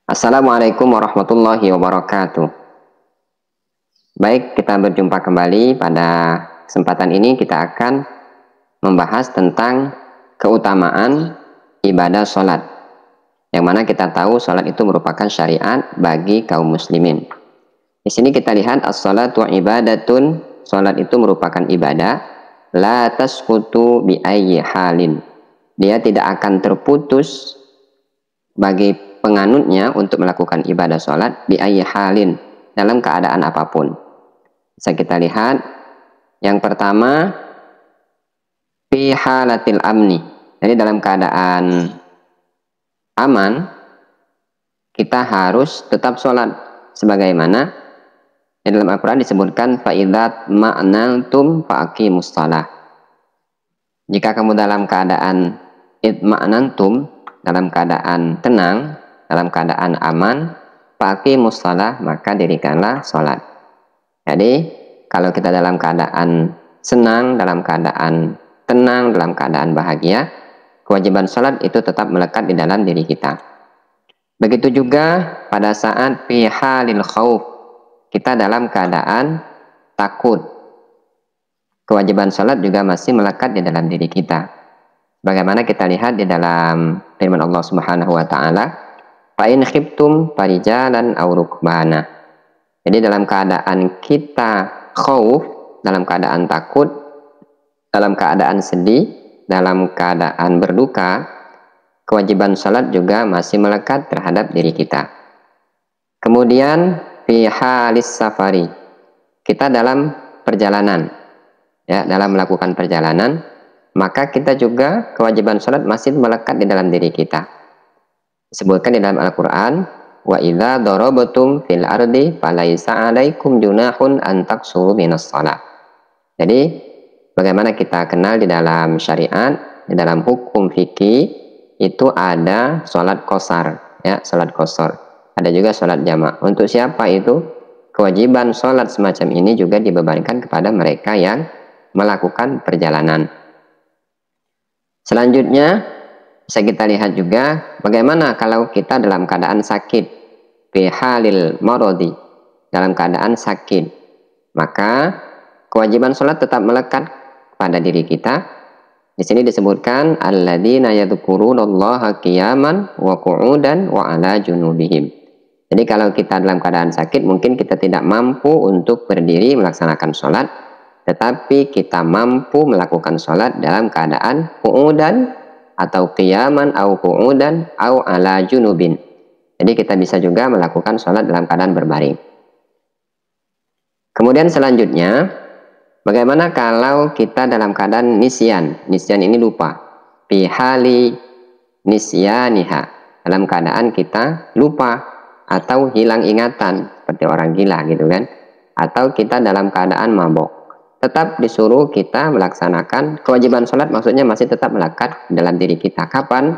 Assalamualaikum warahmatullahi wabarakatuh. Baik, kita berjumpa kembali. Pada kesempatan ini kita akan membahas tentang keutamaan ibadah sholat, yang mana kita tahu sholat itu merupakan syariat bagi kaum muslimin. Di sini kita lihat as-sholatu ibadatun, sholat itu merupakan ibadah, la tasqutu bi ayyi halin, dia tidak akan terputus bagi penganutnya untuk melakukan ibadah sholat bi ayyi halin, dalam keadaan apapun. Bisa kita lihat yang pertama, fi halatil amni, jadi dalam keadaan aman kita harus tetap sholat, sebagaimana di dalam Al-Quran disebutkan fa'idzat ma'nantum fa'aqimus shalah. Jika kamu dalam keadaan itma'nantum, dalam keadaan tenang, dalam keadaan aman, fa'aqimus shalah, maka dirikanlah sholat. Jadi kalau kita dalam keadaan senang, dalam keadaan tenang, dalam keadaan bahagia, kewajiban sholat itu tetap melekat di dalam diri kita. Begitu juga pada saat fi halil khauf, kita dalam keadaan takut, kewajiban sholat juga masih melekat di dalam diri kita. Bagaimana kita lihat di dalam firman Allah Subhanahu wa taala, fa in khiftum farijalan aw rukbana. Jadi dalam keadaan kita khauf, dalam keadaan takut, dalam keadaan sedih, dalam keadaan berduka, kewajiban sholat juga masih melekat terhadap diri kita. Kemudian fi halis safari, kita dalam perjalanan, ya, dalam melakukan perjalanan, maka kita juga kewajiban sholat masih melekat di dalam diri kita. Disebutkan di dalam Al-Quran, wa idza darabatum fil ardi falaisa 'alaikum junahun an taqsuru minas shalah. Jadi bagaimana kita kenal di dalam syariat, di dalam hukum fikih itu ada sholat qasar, ya, sholat qasar. Ada juga sholat jamak. Untuk siapa itu? Kewajiban sholat semacam ini juga dibebankan kepada mereka yang melakukan perjalanan. Selanjutnya bisa kita lihat juga bagaimana kalau kita dalam keadaan sakit, fi halil maradi, dalam keadaan sakit, maka kewajiban sholat tetap melekat pada diri kita. Di sini disebutkan alladzina yadhkurunallaha qiyaman wa qu'udan wa ala junubihim. Jadi kalau kita dalam keadaan sakit, mungkin kita tidak mampu untuk berdiri melaksanakan sholat, tetapi kita mampu melakukan sholat dalam keadaan qu'udan atau qiyaman au qu'udan au ala junubin. Jadi kita bisa juga melakukan sholat dalam keadaan berbaring. Kemudian selanjutnya, bagaimana kalau kita dalam keadaan nisyan? Nisyan ini lupa. Fi hali nisyaniha, dalam keadaan kita lupa atau hilang ingatan seperti orang gila gitu kan, atau kita dalam keadaan mabok, tetap disuruh kita melaksanakan kewajiban sholat, maksudnya masih tetap melekat dalam diri kita. Kapan?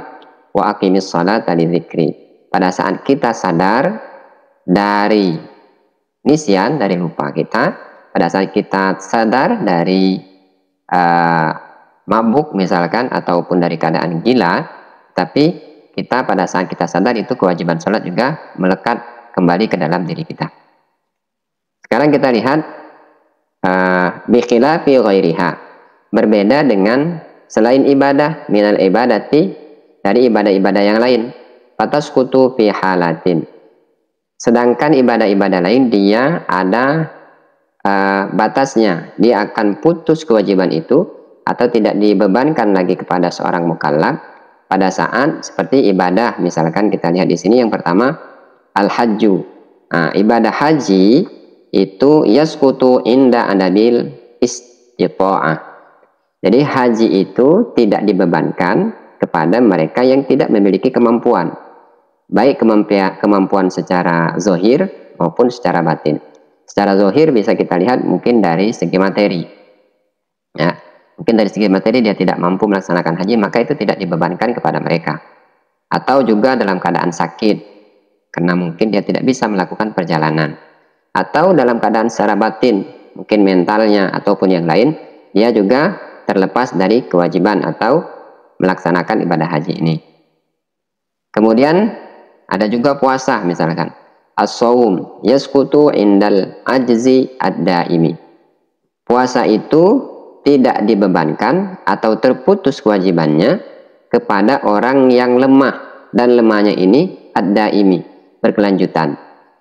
Wa aqimis sholata li dzikri, pada saat kita sadar dari nisyan, dari lupa kita, pada saat kita sadar dari mabuk misalkan, ataupun dari keadaan gila, tapi kita pada saat kita sadar itu kewajiban sholat juga melekat kembali ke dalam diri kita. Sekarang kita lihat bikhilafi ghairiha, berbeda dengan selain ibadah, minal ibadati, dari ibadah-ibadah yang lain. Fatasqutu fi halatin, sedangkan ibadah-ibadah lain dia ada batasnya, dia akan putus kewajiban itu atau tidak dibebankan lagi kepada seorang mukallaf pada saat seperti ibadah. Misalkan kita lihat di sini yang pertama al-hajju. Nah, ibadah haji itu yasqutu inda adabil istita'ah. Jadi haji itu tidak dibebankan kepada mereka yang tidak memiliki kemampuan, baik kemampuan secara zohir maupun secara batin. Secara zohir bisa kita lihat mungkin dari segi materi, ya, mungkin dari segi materi dia tidak mampu melaksanakan haji, maka itu tidak dibebankan kepada mereka. Atau juga dalam keadaan sakit, karena mungkin dia tidak bisa melakukan perjalanan. Atau dalam keadaan secara batin, mungkin mentalnya ataupun yang lain, dia juga terlepas dari kewajiban atau melaksanakan ibadah haji ini. Kemudian Ada juga puasa misalkan. As-shaum yasqutu indal ajzi ad-daimi. Puasa itu tidak dibebankan atau terputus kewajibannya kepada orang yang lemah, dan lemahnya ini ad-daimi, berkelanjutan.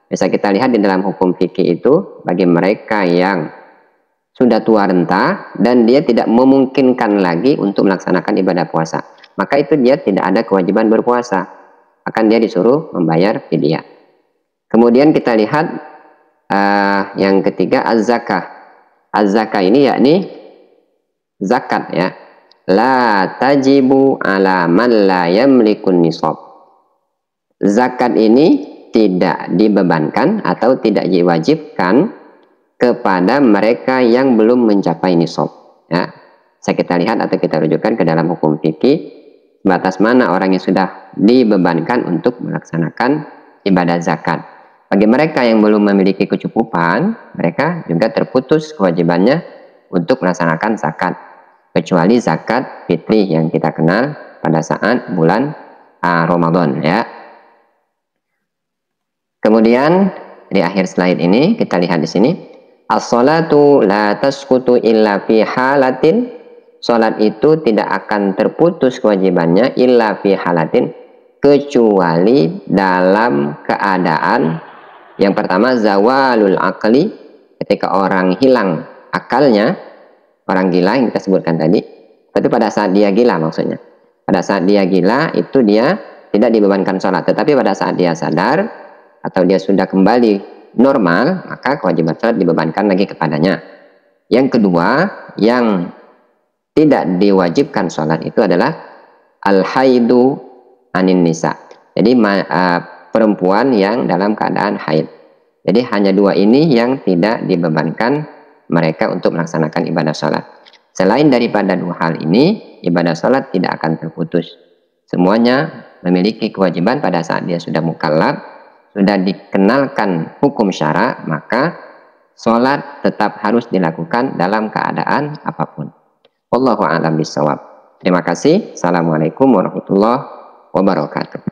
Bisa kita lihat di dalam hukum fikih itu, bagi mereka yang sudah tua renta dan dia tidak memungkinkan lagi untuk melaksanakan ibadah puasa, maka itu dia tidak ada kewajiban berpuasa, akan dia disuruh membayar fidyah. Kemudian kita lihat yang ketiga, az-zakah. Az-zakah ini yakni zakat ya. La tajibu ala man la yamlikun nisab. Zakat ini tidak dibebankan atau tidak diwajibkan kepada mereka yang belum mencapai nisab ya. Bisa kita lihat atau kita rujukan ke dalam hukum fikih, batas mana orang yang sudah dibebankan untuk melaksanakan ibadah zakat. Bagi mereka yang belum memiliki kecukupan, mereka juga terputus kewajibannya untuk melaksanakan zakat, kecuali zakat fitri yang kita kenal pada saat bulan Ramadan ya. Kemudian di akhir slide ini kita lihat di sini, as-salatu la tasqutu illa fi halatin. Salat itu tidak akan terputus kewajibannya illa fi halatin, kecuali dalam keadaan yang pertama, zawalul aqli, ketika orang hilang akalnya, orang gila yang kita sebutkan tadi. Tapi pada saat dia gila maksudnya. Pada saat dia gila itu dia tidak dibebankan sholat. Tetapi pada saat dia sadar atau dia sudah kembali normal, maka kewajiban sholat dibebankan lagi kepadanya. Yang kedua, yang tidak diwajibkan sholat itu adalah al-haidu anin nisa. Jadi perempuan yang dalam keadaan haid. Jadi hanya dua ini yang tidak dibebankan mereka untuk melaksanakan ibadah sholat. Selain daripada dua hal ini, ibadah sholat tidak akan terputus. Semuanya memiliki kewajiban pada saat dia sudah mukallaf, sudah dikenalkan hukum syara, maka sholat tetap harus dilakukan dalam keadaan apapun. Wallahu a'lam bishawab. Terima kasih. Assalamualaikum warahmatullahi wabarakatuh.